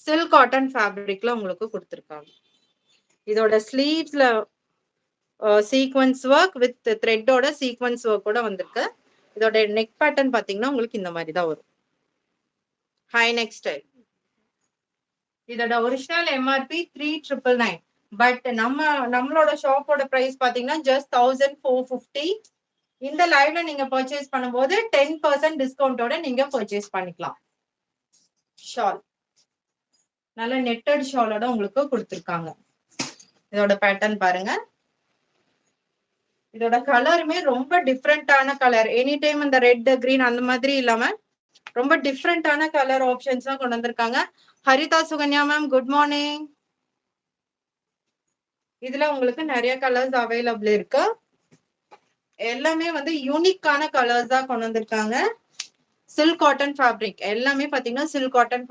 Silk cotton ஃபேப்ரிக்ல உங்களுக்கு கொடுத்துருக்காங்க. இதோட ஸ்லீவ்ஸ்ல சீக்வன்ஸ் ஒர்க் வித் த்ரெட்டோட சீக்வன்ஸ் ஒர்க்கோட வந்திருக்கு. இதோட நெக் பேட்டர்ன் பாத்தீங்கன்னா உங்களுக்கு இந்த மாதிரி தான் வரும். High neck style. இதோட ஒரிஜினல் எம்ஆர்பி 3999. பட் நம்மளோட ஷாப்போட பிரைஸ் பாத்தீங்கன்னா ஜஸ்ட் 1450. இந்த லைவ்ல நீங்க பர்ச்சேஸ் பண்ணும்போது 10% டிஸ்கவுண்டோட நீங்க பர்ச்சேஸ் பண்ணிக்கலாம். ஷால் நல்ல நெட்டட் ஷாலோட உங்களுக்கு கொடுத்துருக்காங்க. இதோட பேட்டர்ன் பாருங்க. இதோட கலருமே ரொம்ப டிஃப்ரெண்டான கலர். எனி டைம் இந்த ரெட் கிரீன் அந்த மாதிரி இல்லாம ரொம்ப டிஃப்ரெண்டான கலர் ஆப்ஷன்ஸ் தான் கொண்டு வந்திருக்காங்க. Haritha Sukanya ma'am good morning. இதுல உங்களுக்கு நிறைய கலர்ஸ் அவைலபிள் இருக்கு. எல்லாமே வந்து யூனிக்கான கலர்ஸ் தான் கொண்டு வந்திருக்காங்க. சில்க் காட்டன் ஃபேப்ரிக் எல்லாமே பாத்தீங்கன்னா சில்க் காட்டன்